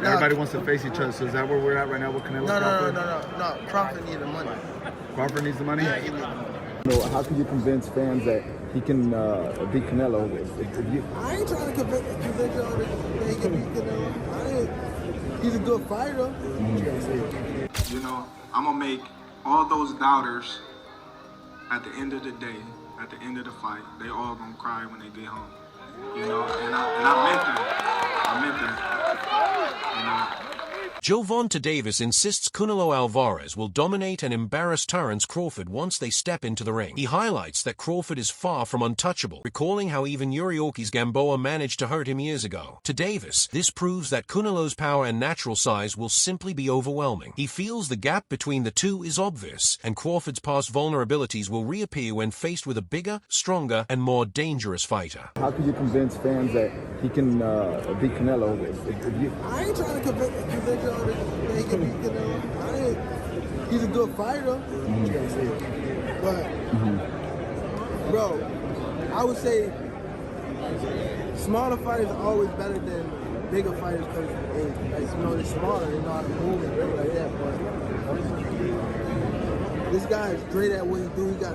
Everybody wants to face each other. So is that where we're at right now with Canelo? No. Crawford needs the money. Crawford needs the money? Yeah, he needs the money. How can you convince fans that he can beat Canelo? I ain't trying to convince y'all that he can beat Canelo. He's a good fighter. You know, I'm gonna make all those doubters at the end of the day, at the end of the fight, they all gonna cry when they get home. You know, and I meant that. I meant that. You know. Gervonta Davis insists Canelo Alvarez will dominate and embarrass Terence Crawford once they step into the ring. He highlights that Crawford is far from untouchable, recalling how even Yuriorkis Gamboa managed to hurt him years ago. To Davis, this proves that Canelo's power and natural size will simply be overwhelming. He feels the gap between the two is obvious, and Crawford's past vulnerabilities will reappear when faced with a bigger, stronger, and more dangerous fighter. How can you convince fans that he can beat Canelo? I ain't trying to convince y'all that he can beat Canelo. He's a good fighter. But, bro, I would say smaller fighters are always better than bigger fighters because they're smaller, they know how to move and everything like that. But this guy is great at what he do. He got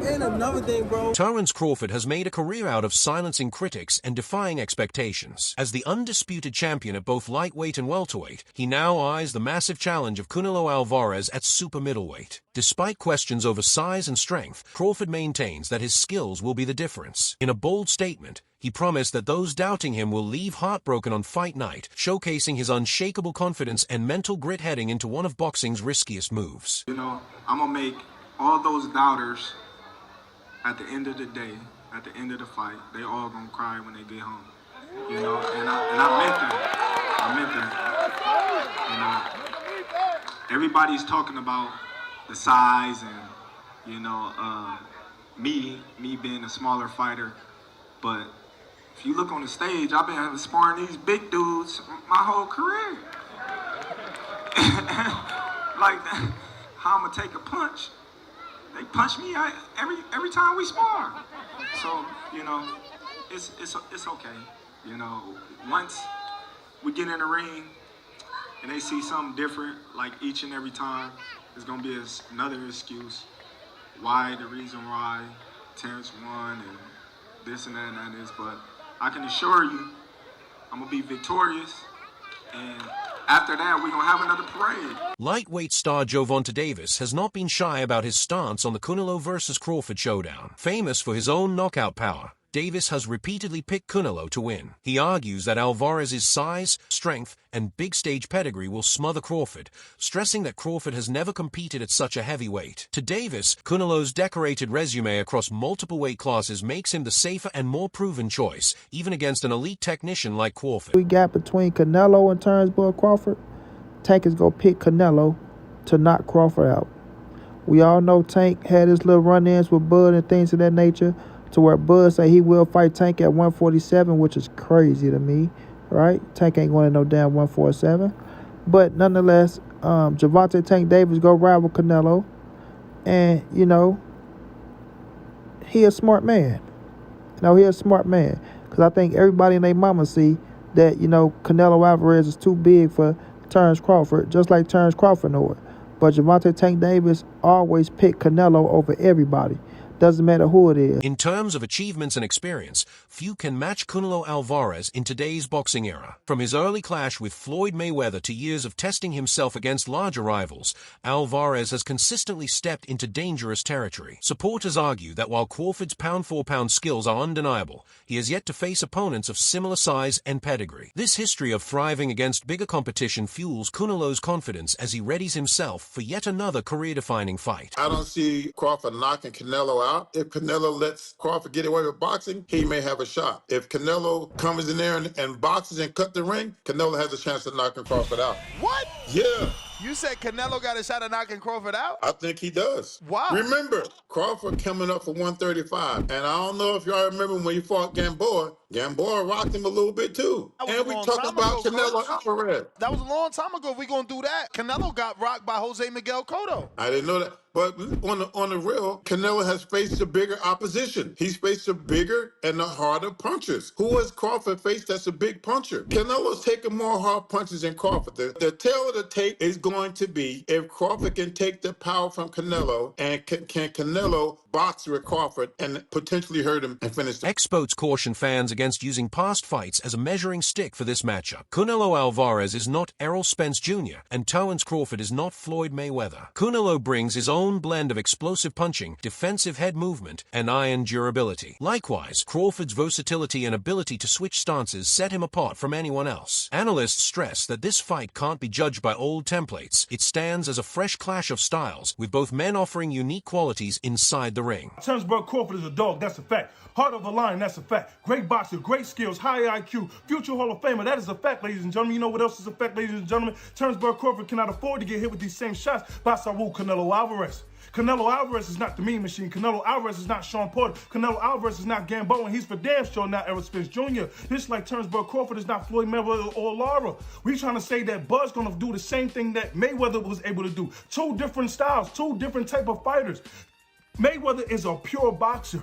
and another thing, bro. Terence Crawford has made a career out of silencing critics and defying expectations. As the undisputed champion at both lightweight and welterweight, he now eyes the massive challenge of Canelo Alvarez at super middleweight. Despite questions over size and strength, Crawford maintains that his skills will be the difference. In a bold statement, he promised that those doubting him will leave heartbroken on fight night, showcasing his unshakable confidence and mental grit heading into one of boxing's riskiest moves. You know, I'm gonna make all those doubters at the end of the day, at the end of the fight, they all gonna cry when they get home. You know, and I meant that. I meant that. You know, everybody's talking about the size and, you know, me being a smaller fighter, but if you look on the stage, I've been sparring these big dudes my whole career. Like, how I'm gonna take a punch? They punch me every time we spar. So, you know, it's okay. You know, once we get in the ring and they see something different, like each and every time, it's gonna be another excuse why the reason why Terence won and this and that and that is. But I can assure you, I'm gonna be victorious, and after that, we're gonna have another parade. Lightweight star Gervonta Davis has not been shy about his stance on the Canelo versus Crawford showdown. Famous for his own knockout power, Davis has repeatedly picked Canelo to win. He argues that Alvarez's size, strength, and big stage pedigree will smother Crawford, stressing that Crawford has never competed at such a heavyweight. To Davis, Canelo's decorated resume across multiple weight classes makes him the safer and more proven choice, even against an elite technician like Crawford. We got between Canelo and Terence Crawford. Tank is going to pick Canelo to knock Crawford out. We all know Tank had his little run-ins with Bud and things of that nature, to where Bud say he will fight Tank at 147, which is crazy to me, right? Tank ain't going to no damn 147. But nonetheless, Gervonta Tank Davis go ride with Canelo. And, you know, he a smart man. He a smart man. Because I think everybody and their mama see that, you know, Canelo Alvarez is too big for Terence Crawford, just like Terence Crawford know it. But Gervonta Tank Davis always pick Canelo over everybody. Doesn't matter who it is. In terms of achievements and experience, few can match Canelo Alvarez in today's boxing era. From his early clash with Floyd Mayweather to years of testing himself against larger rivals, Alvarez has consistently stepped into dangerous territory. Supporters argue that while Crawford's pound-for-pound skills are undeniable, he has yet to face opponents of similar size and pedigree. This history of thriving against bigger competition fuels Canelo's confidence as he readies himself for yet another career-defining fight. I don't see Crawford knocking Canelo out. If Canelo lets Crawford get away with boxing, he may have a shot. If Canelo comes in there and boxes and cut the ring, Canelo has a chance of knocking Crawford out. What? Yeah. You said Canelo got a shot at knocking Crawford out? I think he does. Wow. Remember, Crawford coming up for 135. And I don't know if y'all remember when he fought Gamboa. Gamboa rocked him a little bit too. That was And a we long talk time about ago, Canelo Coach. Alvarez. That was a long time ago. If we gonna do that, Canelo got rocked by Jose Miguel Cotto. I didn't know that. But on the real, Canelo has faced a bigger opposition. He's faced a bigger and a harder punchers. Who has Crawford faced that's a big puncher? Canelo's taking more hard punches than Crawford. The tail of the tape is going to be if Crawford can take the power from Canelo and can Canelo box with Crawford and potentially hurt him and finish the Experts caution fans against using past fights as a measuring stick for this matchup. Canelo Alvarez is not Errol Spence Jr., and Terence Crawford is not Floyd Mayweather. Canelo brings his own blend of explosive punching, defensive head movement, and iron durability. Likewise, Crawford's versatility and ability to switch stances set him apart from anyone else. Analysts stress that this fight can't be judged by old templates. It stands as a fresh clash of styles, with both men offering unique qualities inside the ring. Terence Crawford is a dog, that's a fact. Heart of the lion, that's a fact. Great boxer, great skills, high IQ, future Hall of Famer, that is a fact, ladies and gentlemen. You know what else is a fact, ladies and gentlemen? Terence Crawford cannot afford to get hit with these same shots by Saul Canelo Alvarez. Canelo Alvarez is not the mean machine. Canelo Alvarez is not Sean Porter. Canelo Alvarez is not Gamboa, and he's for damn sure not Errol Spence Jr. Just like Terence Crawford is not Floyd Mayweather or Lara. We trying to say that Bud's gonna do the same thing that Mayweather was able to do. Two different styles, two different type of fighters. Mayweather is a pure boxer.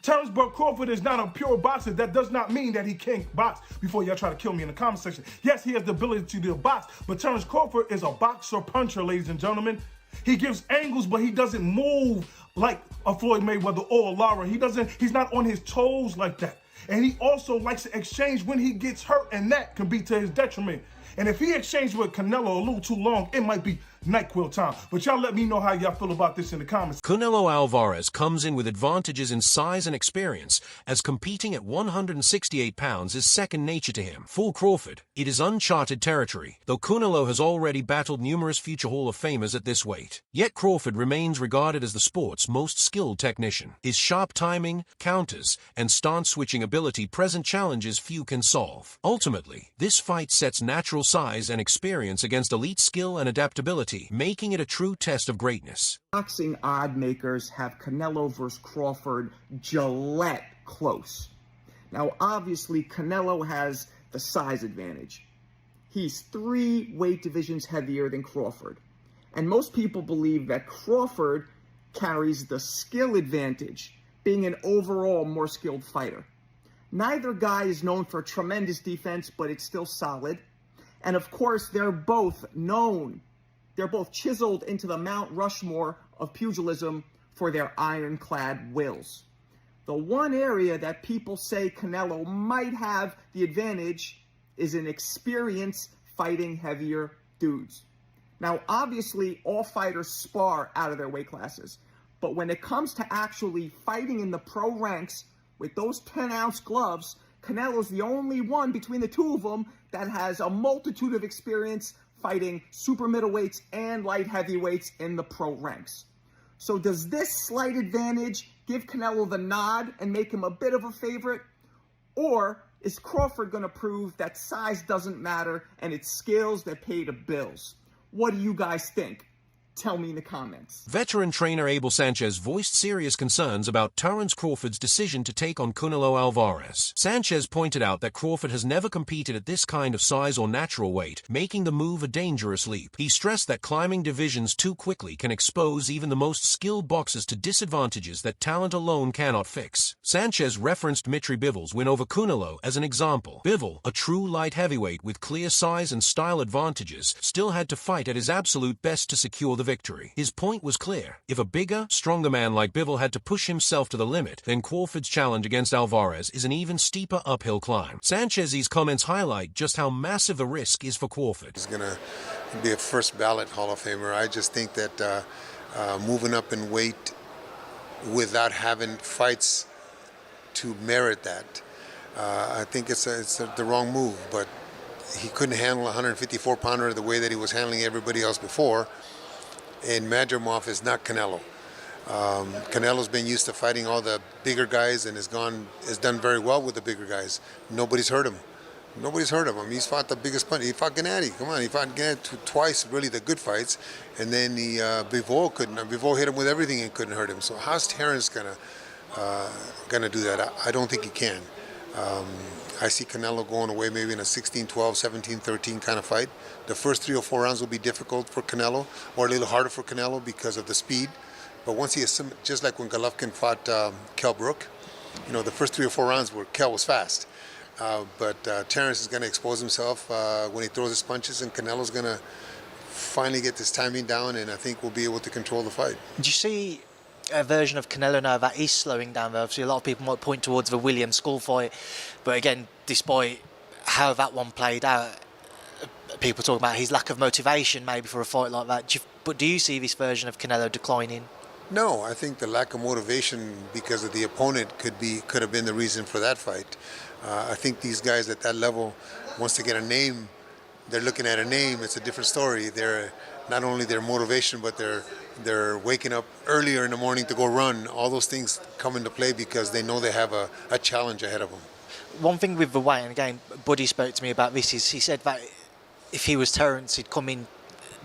Terence Crawford is not a pure boxer. That does not mean that he can't box. Before y'all try to kill me in the comment section. Yes, he has the ability to box, but Terence Crawford is a boxer puncher, ladies and gentlemen. He gives angles, but he doesn't move like a Floyd Mayweather or a Lara. He's not on his toes like that. And he also likes to exchange when he gets hurt, and that can be to his detriment. And if he exchanged with Canelo a little too long, it might be NyQuil time. But y'all let me know how y'all feel about this in the comments. Canelo Alvarez comes in with advantages in size and experience, as competing at 168 pounds is second nature to him. For Crawford, it is uncharted territory, though Canelo has already battled numerous future Hall of Famers at this weight. Yet Crawford remains regarded as the sport's most skilled technician. His sharp timing, counters, and stance-switching ability present challenges few can solve. Ultimately, this fight sets natural size and experience against elite skill and adaptability, making it a true test of greatness. Boxing odd makers have Canelo versus Crawford Gillette close. Now, obviously, Canelo has the size advantage. He's 3 weight divisions heavier than Crawford. And most people believe that Crawford carries the skill advantage, being an overall more skilled fighter. Neither guy is known for tremendous defense, but it's still solid. And of course, they're both chiseled into the Mount Rushmore of pugilism for their ironclad wills. The one area that people say Canelo might have the advantage is in experience fighting heavier dudes. Now, obviously, all fighters spar out of their weight classes. But when it comes to actually fighting in the pro ranks with those 10-ounce gloves, Canelo's the only one between the two of them that has a multitude of experience fighting super middleweights and light heavyweights in the pro ranks. So does this slight advantage give Canelo the nod and make him a bit of a favorite? Or is Crawford going to prove that size doesn't matter and it's skills that pay the bills? What do you guys think? Tell me in the comments. Veteran trainer Abel Sanchez voiced serious concerns about Terence Crawford's decision to take on Canelo Alvarez. Sanchez pointed out that Crawford has never competed at this kind of size or natural weight, making the move a dangerous leap. He stressed that climbing divisions too quickly can expose even the most skilled boxers to disadvantages that talent alone cannot fix. Sanchez referenced Mitri Bivol's win over Canelo as an example. Bivol, a true light heavyweight with clear size and style advantages, still had to fight at his absolute best to secure the victory. His point was clear. If a bigger, stronger man like Bivol had to push himself to the limit, then Crawford's challenge against Alvarez is an even steeper uphill climb. Sanchez's comments highlight just how massive the risk is for Crawford. He's going to be a first ballot Hall of Famer. I just think that moving up in weight without having fights to merit that, I think it's the wrong move. But he couldn't handle a 154-pounder the way that he was handling everybody else before. And Madrimov is not Canelo. Canelo's been used to fighting all the bigger guys and has done very well with the bigger guys. Nobody's hurt him. Nobody's heard of him. He's fought the biggest punch. He fought Gennady. Come on, he fought Gennady twice, really the good fights, and then Bivol couldn't. Bivol hit him with everything and couldn't hurt him. So how's Terence gonna do that? I don't think he can. I see Canelo going away maybe in a 16-12, 17-13 kind of fight. The first 3 or 4 rounds will be difficult for Canelo, or a little harder for Canelo because of the speed. But once he just like when Golovkin fought Kell Brook, you know, the first 3 or 4 rounds where Kell was fast. But Terence is going to expose himself when he throws his punches, and Canelo's going to finally get this timing down, and I think we'll be able to control the fight. Do you see a version of Canelo now that is slowing down? Obviously, a lot of people might point towards the Williams School fight, but again, despite how that one played out, people talk about his lack of motivation maybe for a fight like that. But do you see this version of Canelo declining? No, I think the lack of motivation because of the opponent could have been the reason for that fight. I think these guys at that level, once they get a name, they're looking at a name. It's a different story. They're not only their motivation, but they're waking up earlier in the morning to go run. All those things come into play because they know they have a challenge ahead of them. One thing with the weight, and again, Buddy spoke to me about this, is he said that if he was Terence, he'd come in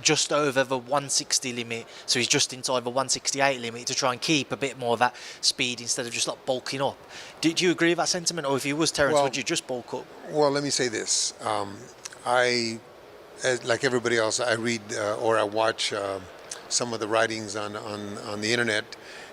just over the 160 limit, so he's just inside the 168 limit to try and keep a bit more of that speed instead of just like bulking up. Do you agree with that sentiment, or if you was Terence, would you just bulk up? Well, let me say this. Like everybody else, I read or I watch some of the writings on the internet,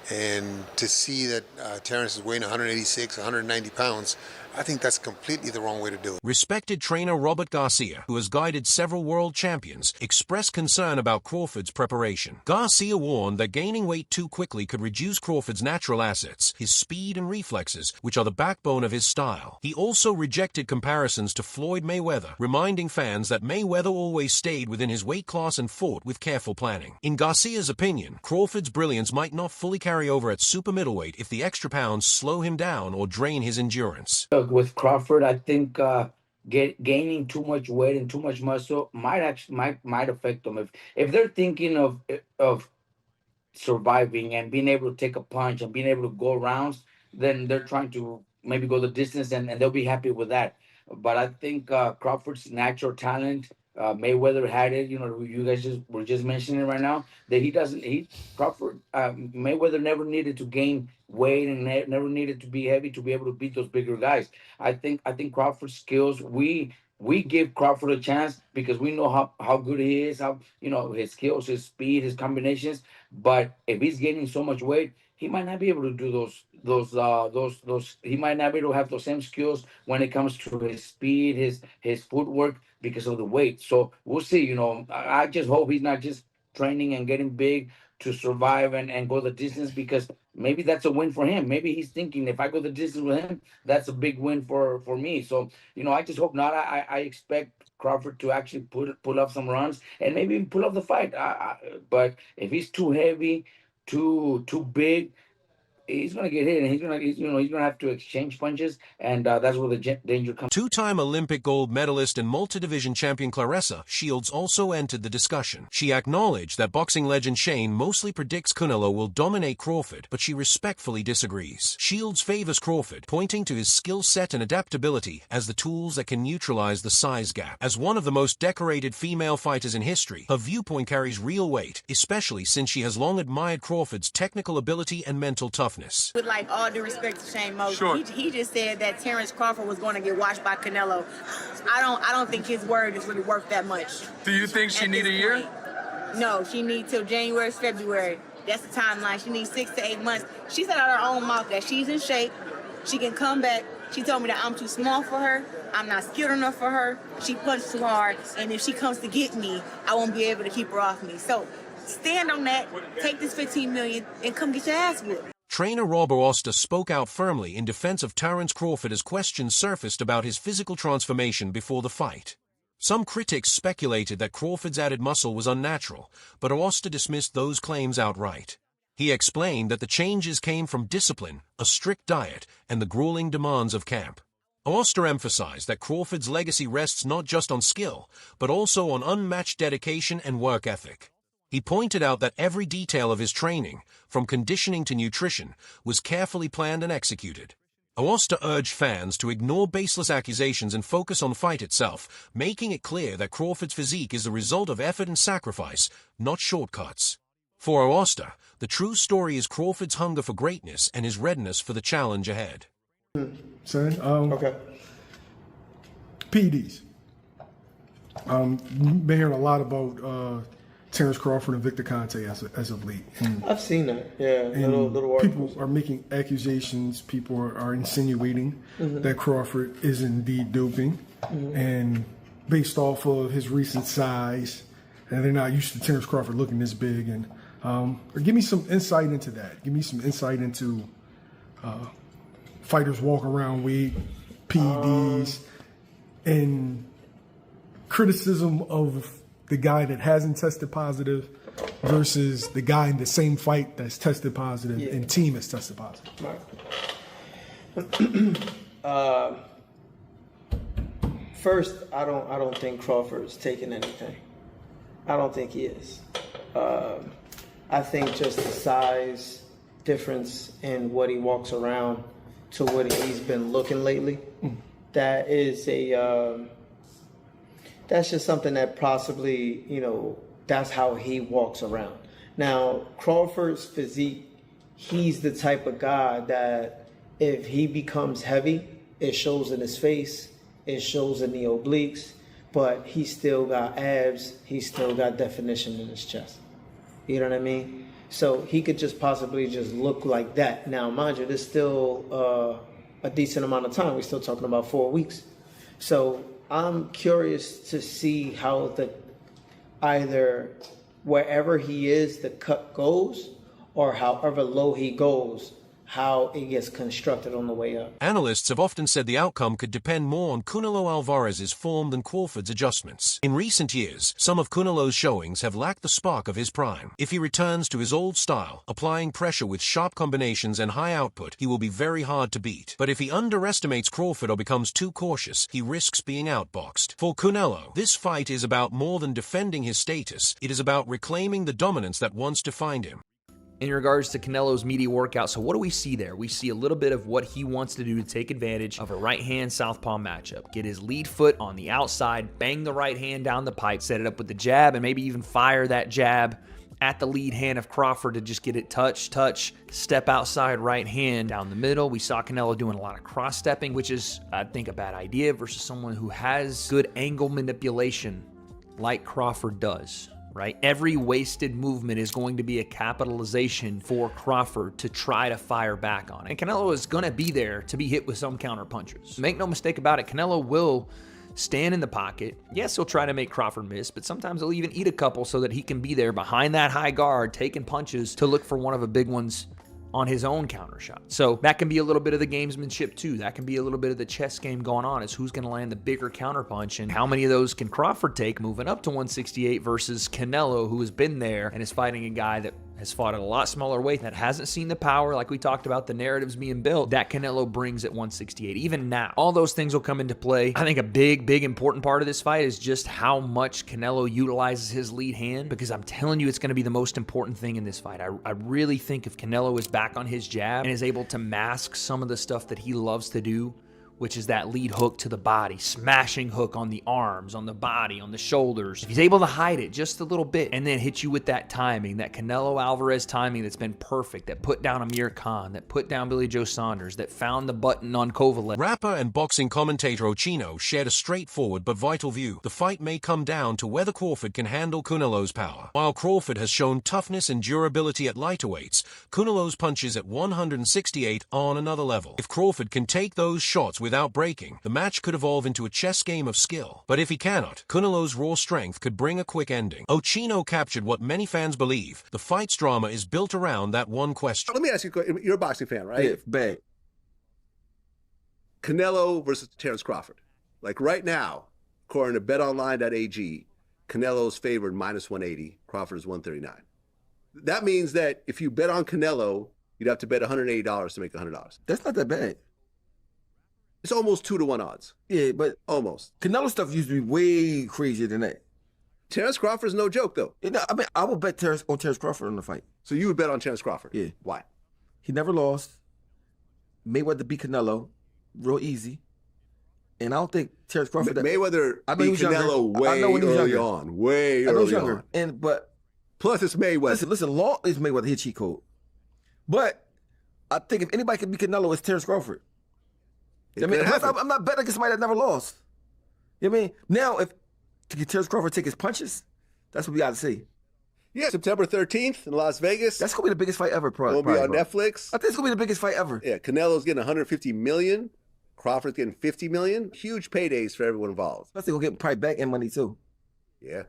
and to see that Terence is weighing 186, 190 pounds, I think that's completely the wrong way to do it. Respected trainer Robert Garcia, who has guided several world champions, expressed concern about Crawford's preparation. Garcia warned that gaining weight too quickly could reduce Crawford's natural assets, his speed and reflexes, which are the backbone of his style. He also rejected comparisons to Floyd Mayweather, reminding fans that Mayweather always stayed within his weight class and fought with careful planning. In Garcia's opinion, Crawford's brilliance might not fully carry over at super middleweight if the extra pounds slow him down or drain his endurance. With Crawford, I think gaining too much weight and too much muscle might affect them. If they're thinking of surviving and being able to take a punch and being able to go rounds, then they're trying to maybe go the distance, and they'll be happy with that. But I think Crawford's natural talent, Mayweather had it. You know, you guys were just mentioning right now that Crawford, Mayweather never needed to gain weight and never needed to be heavy to be able to beat those bigger guys. I think Crawford's skills, we give Crawford a chance because we know how good he is, how, you know, his skills, his speed, his combinations. But if he's gaining so much weight, he might not be able to do those. He might not be able to have those same skills when it comes to his speed, his footwork, because of the weight. So we'll see. You know, I just hope he's not just training and getting big to survive and go the distance, because maybe that's a win for him. Maybe he's thinking, if I go the distance with him, that's a big win for me. So, you know, I just hope not. I expect Crawford to actually pull up some runs and maybe even pull up the fight. But if he's too heavy, too big, he's gonna get hit, and he's gonna have to exchange punches, and that's where the danger comes. Two-time Olympic gold medalist and multi-division champion Claressa Shields also entered the discussion. She acknowledged that boxing legend Shane mostly predicts Canelo will dominate Crawford, but she respectfully disagrees. Shields favors Crawford, pointing to his skill set and adaptability as the tools that can neutralize the size gap. As one of the most decorated female fighters in history, her viewpoint carries real weight, especially since she has long admired Crawford's technical ability and mental toughness. With like all due respect to Shane Mosley, sure. he just said that Terence Crawford was going to get watched by Canelo. I don't think his word is really worth that much. Do you think she need a year? No, she needs till January, February. That's the timeline. She needs 6 to 8 months. She said out of her own mouth that she's in shape. She can come back. She told me that I'm too small for her. I'm not skilled enough for her. She punched too hard, and if she comes to get me, I won't be able to keep her off me. So stand on that. Take this $15 million and come get your ass whipped. Trainer Rob Oster spoke out firmly in defense of Terence Crawford as questions surfaced about his physical transformation before the fight. Some critics speculated that Crawford's added muscle was unnatural, but Oster dismissed those claims outright. He explained that the changes came from discipline, a strict diet, and the grueling demands of camp. Oster emphasized that Crawford's legacy rests not just on skill, but also on unmatched dedication and work ethic. He pointed out that every detail of his training, from conditioning to nutrition, was carefully planned and executed. Aosta urged fans to ignore baseless accusations and focus on the fight itself, making it clear that Crawford's physique is the result of effort and sacrifice, not shortcuts. For Aosta, the true story is Crawford's hunger for greatness and his readiness for the challenge ahead. Son, Okay. PEDs. Been hearing a lot about Terence Crawford and Victor Conte as of late. I've seen that. Yeah, little people are making accusations. People are insinuating that Crawford is indeed doping, and based off of his recent size, and they're not used to Terence Crawford looking this big. And give me some insight into that. Give me some insight into fighters walk around weight, PEDs, and criticism of the guy that hasn't tested positive versus the guy in the same fight that's tested positive and team has tested positive. Right. First, I don't think Crawford's taking anything. I don't think he is. I think just the size difference in what he walks around to what he's been looking lately, that is that's just something that possibly, that's how he walks around. Now, Crawford's physique, he's the type of guy that if he becomes heavy, it shows in his face, it shows in the obliques, but he still got abs, he still got definition in his chest. You know what I mean? So he could just possibly just look like that. Now, mind you, there's still a decent amount of time. We're still talking about 4 weeks. So I'm curious to see how either wherever he is, the cut goes, or however low he goes, how it gets constructed on the way up. Analysts have often said the outcome could depend more on Canelo Alvarez's form than Crawford's adjustments. In recent years, some of Canelo's showings have lacked the spark of his prime. If he returns to his old style, applying pressure with sharp combinations and high output, he will be very hard to beat. But if he underestimates Crawford or becomes too cautious, he risks being outboxed. For Canelo, this fight is about more than defending his status. It is about reclaiming the dominance that once defined him. In regards to Canelo's media workout, so what do we see there? We see a little bit of what he wants to do to take advantage of a right-hand southpaw matchup. Get his lead foot on the outside, bang the right hand down the pipe, set it up with the jab, and maybe even fire that jab at the lead hand of Crawford to just get it touch, step outside right hand down the middle. We saw Canelo doing a lot of cross-stepping, which is, I think, a bad idea versus someone who has good angle manipulation like Crawford does. Right? Every wasted movement is going to be a capitalization for Crawford to try to fire back on. And Canelo is going to be there to be hit with some counter punches. Make no mistake about it, Canelo will stand in the pocket. Yes, he'll try to make Crawford miss, but sometimes he'll even eat a couple so that he can be there behind that high guard, taking punches to look for one of the big ones on his own counter shot. So that can be a little bit of the gamesmanship too. That can be a little bit of the chess game going on, is who's going to land the bigger counter punch and how many of those can Crawford take moving up to 168 versus Canelo, who has been there and is fighting a guy that has fought at a lot smaller weight, that hasn't seen the power, like we talked about, the narratives being built, that Canelo brings at 168. Even now, all those things will come into play. I think a big important part of this fight is just how much Canelo utilizes his lead hand, because I'm telling you, it's going to be the most important thing in this fight. I really think if Canelo is back on his jab and is able to mask some of the stuff that he loves to do, which is that lead hook to the body, smashing hook on the arms, on the body, on the shoulders. If he's able to hide it just a little bit and then hit you with that timing, that Canelo Alvarez timing that's been perfect, that put down Amir Khan, that put down Billy Joe Saunders, that found the button on Kovalev. Rapper and boxing commentator Ochino shared a straightforward but vital view. The fight may come down to whether Crawford can handle Canelo's power. While Crawford has shown toughness and durability at lighterweights, Canelo's punches at 168 are on another level. If Crawford can take those shots without breaking, the match could evolve into a chess game of skill. But if he cannot, Canelo's raw strength could bring a quick ending. Ochino captured what many fans believe. The fight's drama is built around that one question. Let me ask you, you're a boxing fan, right? Yeah, bang. Canelo versus Terence Crawford. Like right now, according to betonline.ag, Canelo's favored -180, Crawford is 139. That means that if you bet on Canelo, you'd have to bet $180 to make $100. That's not that bad. It's almost 2-to-1 odds. Yeah, but almost. Canelo stuff used to be way crazier than that. Terence Crawford's no joke, though. I mean, I would bet Terence Crawford on the fight. So you would bet on Terence Crawford? Yeah. Why? He never lost. Mayweather beat Canelo real easy. And I don't think Terence Crawford... Mayweather I know beat he was younger. Canelo way I know when he was early younger. on. Way I know he was early younger. on. But plus it's Mayweather. Listen, Law is Mayweather. He a cheat code. But I think if anybody can beat Canelo, it's Terence Crawford. I mean, I'm not betting against somebody that never lost. You know what I mean? Now, if Terence Crawford take his punches, that's what we got to see. Yeah, September 13th in Las Vegas. That's going to be the biggest fight ever, probably. It'll be on Netflix. I think it's going to be the biggest fight ever. Yeah, Canelo's getting $150 million. Crawford's getting $50 million. Huge paydays for everyone involved. Plus, they're going to get probably back-end money, too. Yeah.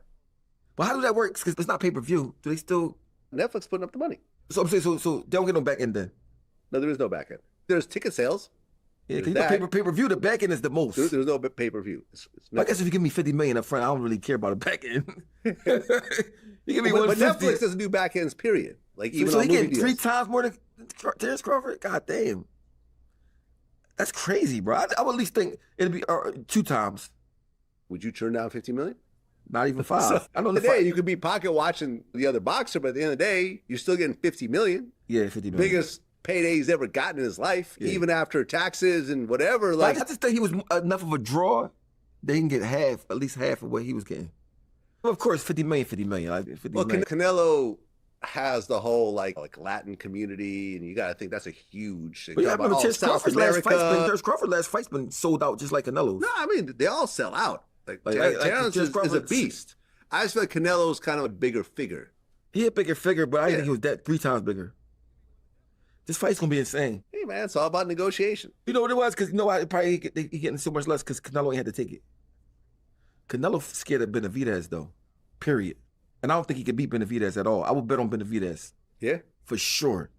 But how does that work? Because it's not pay-per-view. Do they still... Netflix putting up the money. So I'm saying, so they don't get no back-end then? No, there is no back-end. There's ticket sales. Yeah, because pay-per-view, the back-end is the most. There's no pay-per-view. I guess if you give me $50 million up front, I don't really care about the back-end. You give me but Netflix doesn't do back-ends, period. Like even so on he movie getting 3 times more than Terence Crawford? God damn. That's crazy, bro. I would at least think it'd be 2 times. Would you turn down $50 million? Not even 5. So, I know today you could be pocket watching the other boxer, but at the end of the day, you're still getting $50 million. Yeah, $50 million. Biggest payday he's ever gotten in his life, even after taxes and whatever. Like, I just think he was enough of a draw. They can get at least half of what he was getting. Well, of course, $50 million. Like, $50 million. Canelo has the whole like Latin community, and you got to think that's a huge. But yeah, I remember Terence Crawford's last fight's been sold out just like Canelo's. No, I mean they all sell out. Terence is a beast. I just feel like Canelo's kind of a bigger figure. He a bigger figure, but I think he was 3 times bigger. This fight's gonna be insane. Hey man, it's all about negotiation. You know what it was? Because you know why? Probably he getting so much less because Canelo ain't had to take it. Canelo scared of Benavidez though, period. And I don't think he could beat Benavidez at all. I would bet on Benavidez. Yeah, for sure.